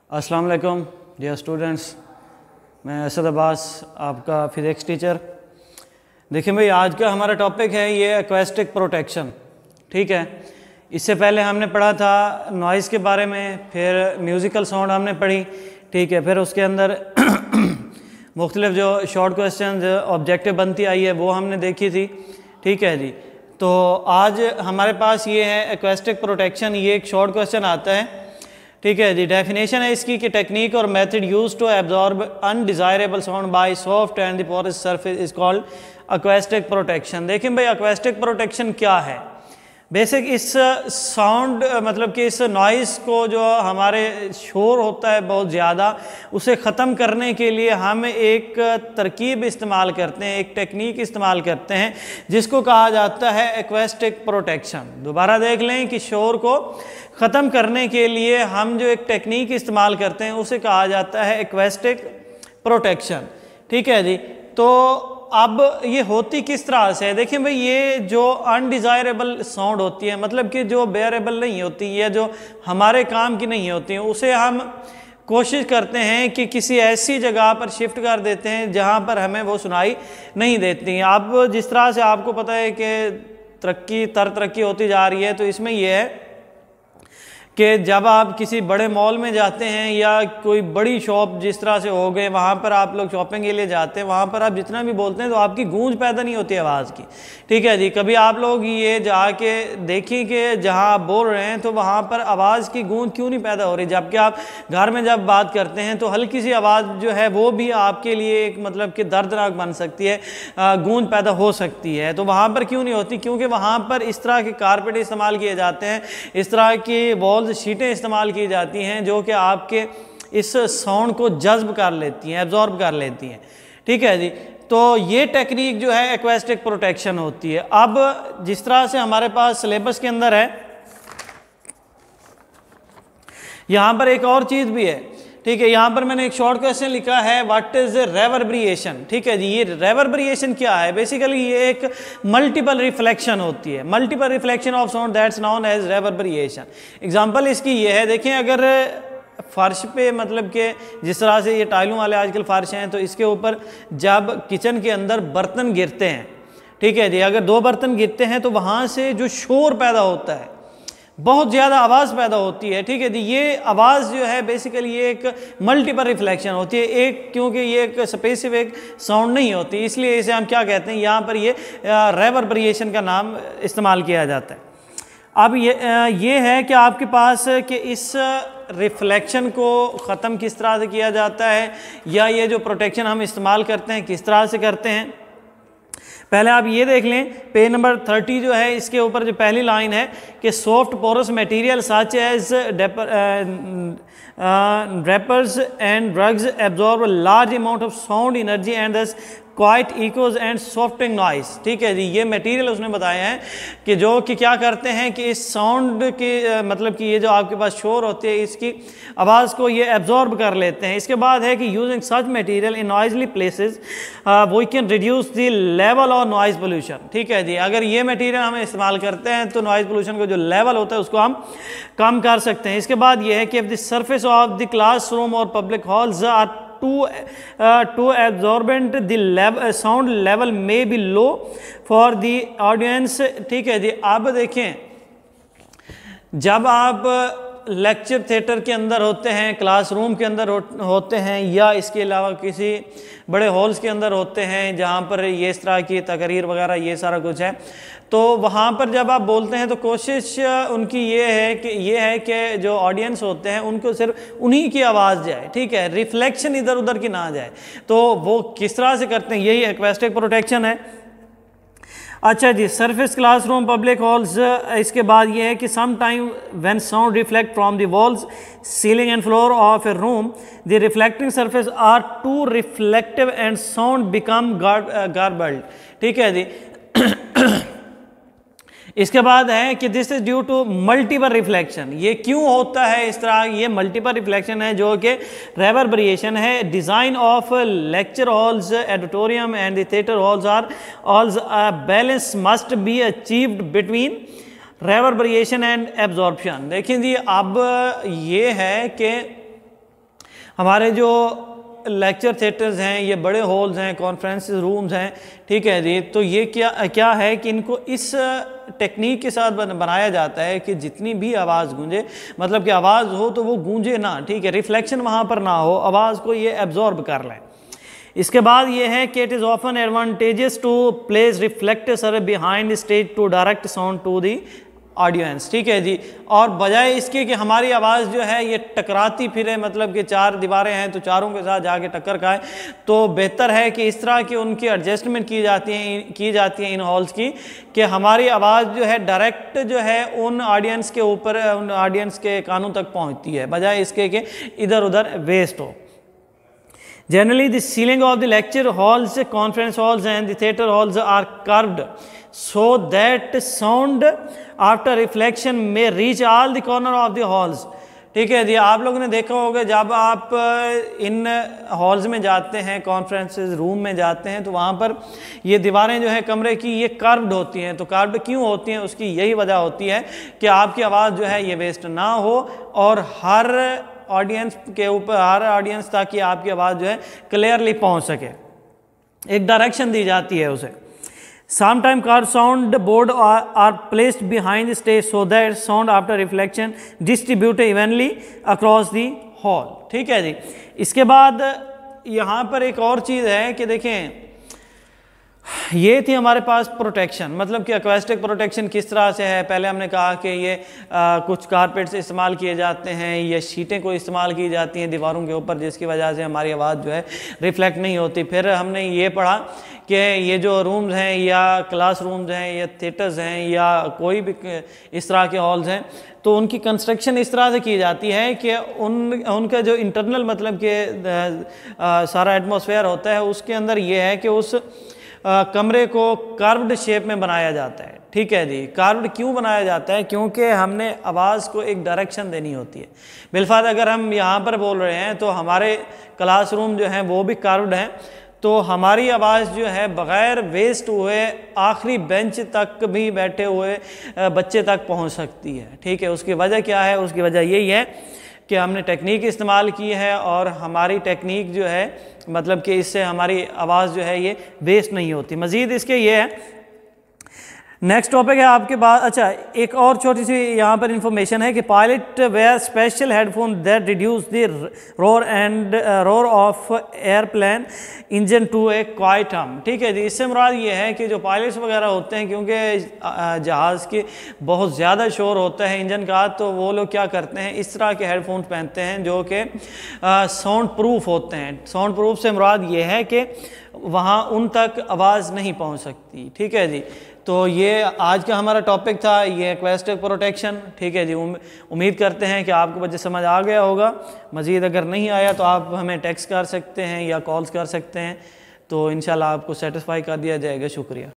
अस्सलाम वालेकुम dear students, मैं असद अब्बास आपका फ़िज़िक्स टीचर। देखिए भाई, आज का हमारा टॉपिक है ये एक्वेस्टिक प्रोटेक्शन। ठीक है, इससे पहले हमने पढ़ा था नॉइज़ के बारे में, फिर म्यूज़िकल साउंड हमने पढ़ी। ठीक है, फिर उसके अंदर मुख्तलिफ जो शॉर्ट क्वेश्चन ऑब्जेक्टिव बनती आई है वो हमने देखी थी। ठीक है जी, तो आज हमारे पास ये है एक्वेस्टिक प्रोटेक्शन। ये एक शॉर्ट क्वेश्चन आता है। ठीक है जी, डेफिनेशन है इसकी कि टेक्निक और method use to absorb undesirable sound by soft and the porous surface is called acoustic protection. देखिए भाई, एक्वेस्टिक प्रोटेक्शन क्या है? बेसिक इस साउंड मतलब कि इस नॉइज़ को जो हमारे शोर होता है बहुत ज़्यादा, उसे ख़त्म करने के लिए हम एक तरकीब इस्तेमाल करते हैं, एक टेक्निक इस्तेमाल करते हैं जिसको कहा जाता है एक्वेस्टिक प्रोटेक्शन। दोबारा देख लें कि शोर को ख़त्म करने के लिए हम जो एक टेक्निक इस्तेमाल करते हैं उसे कहा जाता है एक्वेस्टिक प्रोटेक्शन। ठीक है जी, तो अब ये होती किस तरह से है? देखिए भाई, ये जो अनडिज़ायरेबल साउंड होती है, मतलब कि जो बेयरेबल नहीं होती या जो हमारे काम की नहीं होती हैं, उसे हम कोशिश करते हैं कि किसी ऐसी जगह पर शिफ्ट कर देते हैं जहाँ पर हमें वो सुनाई नहीं देती हैं। अब जिस तरह से आपको पता है कि तरक्की होती जा रही है, तो इसमें यह है कि जब आप किसी बड़े मॉल में जाते हैं या कोई बड़ी शॉप जिस तरह से हो गए, वहाँ पर आप लोग शॉपिंग के लिए जाते हैं, वहाँ पर आप जितना भी बोलते हैं तो आपकी गूंज पैदा नहीं होती आवाज़ की। ठीक है जी, कभी आप लोग ये जाके देखें कि जहाँ आप बोल रहे हैं तो वहाँ पर आवाज़ की गूंज क्यों नहीं पैदा हो रही, जबकि आप घर में जब बात करते हैं तो हल्की सी आवाज़ जो है वो भी आपके लिए एक मतलब कि दर्दनाक बन सकती है, गूंज पैदा हो सकती है। तो वहाँ पर क्यों नहीं होती? क्योंकि वहाँ पर इस तरह के कारपेट इस्तेमाल किए जाते हैं, इस तरह की वॉल्स शीटें इस्तेमाल की जाती हैं जो कि आपके इस साउंड को जज्ब कर लेती हैं, एब्जॉर्ब कर लेती हैं। ठीक है जी, तो ये टेक्निक जो है एक्वेस्टिक प्रोटेक्शन होती है। अब जिस तरह से हमारे पास सिलेबस के अंदर है, यहां पर एक और चीज भी है। ठीक है, यहाँ पर मैंने एक शॉर्ट क्वेश्चन लिखा है, व्हाट इज रेवर्बरिएशन। ठीक है जी, ये रेवर्बरिएशन क्या है? बेसिकली ये एक मल्टीपल रिफ्लेक्शन होती है, multiple reflection of sound, that's known as reverberation. Example इसकी ये है, देखें अगर फर्श पे मतलब कि जिस तरह से ये टाइलों वाले आजकल फर्श हैं, तो इसके ऊपर जब किचन के अंदर बर्तन गिरते हैं, ठीक है जी, अगर दो बर्तन गिरते हैं तो वहाँ से जो शोर पैदा होता है, बहुत ज़्यादा आवाज़ पैदा होती है। ठीक है जी, ये आवाज़ जो है बेसिकली ये एक मल्टीपल रिफ्लेक्शन होती है, एक क्योंकि ये एक स्पेसिफिक साउंड नहीं होती, इसलिए इसे हम क्या कहते हैं, यहाँ पर ये रेवर्बरिएशन का नाम इस्तेमाल किया जाता है। अब ये है कि आपके पास कि इस रिफ्लेक्शन को ख़त्म किस तरह से किया जाता है, या ये जो प्रोटेक्शन हम इस्तेमाल करते हैं किस तरह से करते हैं। पहले आप ये देख लें, पेज नंबर 30 जो है, इसके ऊपर जो पहली लाइन है कि soft porous material such as drapers and drugs absorb large amount of sound energy and thus quite echoes and softing noise. ठीक है जी, ये मटेरियल उसने बताया है कि जो कि क्या करते हैं कि इस साउंड की मतलब कि ये जो आपके पास शोर होती है इसकी आवाज़ को ये एब्जॉर्ब कर लेते हैं। इसके बाद है कि using such material in noisily places we can reduce the level of noise pollution. ठीक है जी, अगर ये मटेरियल हम इस्तेमाल करते हैं तो नॉइज पोल्यूशन का जो लेवल होता है उसको हम कम कर सकते हैं। इसके बाद ये है कि if the surface of the classroom और public halls are too absorbent, the sound level may be low for the audience। ठीक है जी, अब देखें जब आप लेक्चर थिएटर के अंदर होते हैं, क्लासरूम के अंदर होते हैं, या इसके अलावा किसी बड़े हॉल्स के अंदर होते हैं जहाँ पर ये इस तरह की तकरीर वगैरह ये सारा कुछ है, तो वहाँ पर जब आप बोलते हैं तो कोशिश उनकी ये है कि जो ऑडियंस होते हैं उनको सिर्फ उन्हीं की आवाज़ जाए। ठीक है, रिफ्लेक्शन इधर उधर की ना जाए। तो वो किस तरह से करते हैं, यही एक्वेस्टिक प्रोटेक्शन है। अच्छा जी, सरफेस क्लासरूम पब्लिक हॉल्स, इसके बाद ये है कि some time when sound reflect from the walls ceiling and floor of a room the reflecting surface are too reflective and sound become garbled. ठीक है जी, इसके बाद है कि this is due to multiple reflection. ये क्यों होता है इस तरह? ये मल्टीपल रिफ्लेक्शन है जो कि रेवर्बरिएशन है। Design of lecture halls, auditorium and the theatre halls are also balance must be achieved between reverberation and absorption. देखिए जी, अब ये है कि हमारे जो लेक्चर थिएटर्स हैं, ये बड़े हॉल्स हैं, कॉन्फ्रेंस रूम्स हैं, ठीक है जी। तो ये क्या है कि इनको इस टेक्निक के साथ बनाया जाता है कि जितनी भी आवाज़ गूंजे, मतलब कि आवाज़ हो तो वो गूंजे ना, ठीक है, रिफ्लेक्शन वहाँ पर ना हो, आवाज़ को ये एब्जॉर्ब कर लें। इसके बाद ये है कि it is often advantages to place reflector behind stage to direct sound to the audience, ठीक है जी। और बजाय इसके कि हमारी आवाज़ जो है ये टकराती फिरे, मतलब कि चार दीवारें हैं तो चारों के साथ जाके टक्कर खाए, तो बेहतर है कि इस तरह की उनकी एडजस्टमेंट की जाती है इन हॉल्स की, कि हमारी आवाज़ जो है डायरेक्ट जो है उन ऑडियंस के ऊपर, उन ऑडियंस के कानों तक पहुंचती है, बजाय इसके कि इधर उधर वेस्ट हो। Generally, the ceiling of the lecture halls, conference halls and the theatre halls are curved so that sound after reflection may reach all the corner of the halls. ठीक है जी। आप लोगों ने देखा होगा जब आप इन हॉल्स में जाते हैं, कॉन्फ्रेंसेस रूम में जाते हैं, तो वहाँ पर ये दीवारें जो है कमरे की ये कर्व्ड होती हैं। तो कर्व्ड क्यों होती हैं, उसकी यही वजह होती है कि आपकी आवाज़ जो है ये वेस्ट ना हो और हर ऑडियंस के ऊपर, हर ऑडियंस ताकि आपकी आवाज़ जो है क्लियरली पहुंच सके, एक डायरेक्शन दी जाती है उसे। Sometimes car sound board are placed behind the stage so that sound after reflection distributed evenly across the hall, ठीक है जी। इसके बाद यहाँ पर एक और चीज़ है कि देखें, ये थी हमारे पास प्रोटेक्शन, मतलब कि एक्वेस्टिक प्रोटेक्शन किस तरह से है। पहले हमने कहा कि ये कुछ कारपेट्स इस्तेमाल किए जाते हैं, ये शीटें को इस्तेमाल की जाती हैं दीवारों के ऊपर, जिसकी वजह से हमारी आवाज़ जो है रिफ्लेक्ट नहीं होती। फिर हमने ये पढ़ा कि ये जो रूम्स हैं या क्लास रूम्स हैं या थिएटर्स हैं या कोई भी इस तरह के हॉल्स हैं, तो उनकी कंस्ट्रक्शन इस तरह से की जाती है कि उनका जो इंटरनल, मतलब कि सारा एटमॉस्फेयर होता है, उसके अंदर ये है कि उस कमरे को कार्व्ड शेप में बनाया जाता है, ठीक है जी। कार्व्ड क्यों बनाया जाता है, क्योंकि हमने आवाज़ को एक डायरेक्शन देनी होती है। बिलफात अगर हम यहाँ पर बोल रहे हैं तो हमारे क्लासरूम जो हैं वो भी कार्व्ड हैं, तो हमारी आवाज़ जो है बग़ैर वेस्ट हुए आखिरी बेंच तक भी बैठे हुए बच्चे तक पहुँच सकती है, ठीक है। उसकी वजह क्या है, उसकी वजह यही है कि हमने टेक्निक इस्तेमाल की है और हमारी टेक्निक जो है, मतलब कि इससे हमारी आवाज़ जो है ये वेस्ट नहीं होती। मज़ीद इसके ये है, नेक्स्ट टॉपिक है आपके पास। अच्छा, एक और छोटी सी यहाँ पर इंफॉर्मेशन है कि pilot wear special headphone that reduce the roar of airplane engine to a quiet hum, ठीक है जी। इससे मुराद ये है कि जो पायलट्स वगैरह होते हैं, क्योंकि जहाज़ के बहुत ज़्यादा शोर होता है इंजन का, तो वो लोग क्या करते हैं, इस तरह के हेडफोन पहनते हैं जो कि साउंड प्रूफ होते हैं। साउंड प्रूफ से मुराद ये है कि वहाँ उन तक आवाज़ नहीं पहुँच सकती, ठीक है जी। तो ये आज का हमारा टॉपिक था, ये एक्वेस्टिक प्रोटेक्शन, ठीक है जी। उम्मीद करते हैं कि आपको बच्चे समझ आ गया होगा। मज़ीद अगर नहीं आया तो आप हमें टेक्स्ट कर सकते हैं या कॉल्स कर सकते हैं, तो इंशाल्लाह आपको सेटिस्फाई कर दिया जाएगा। शुक्रिया।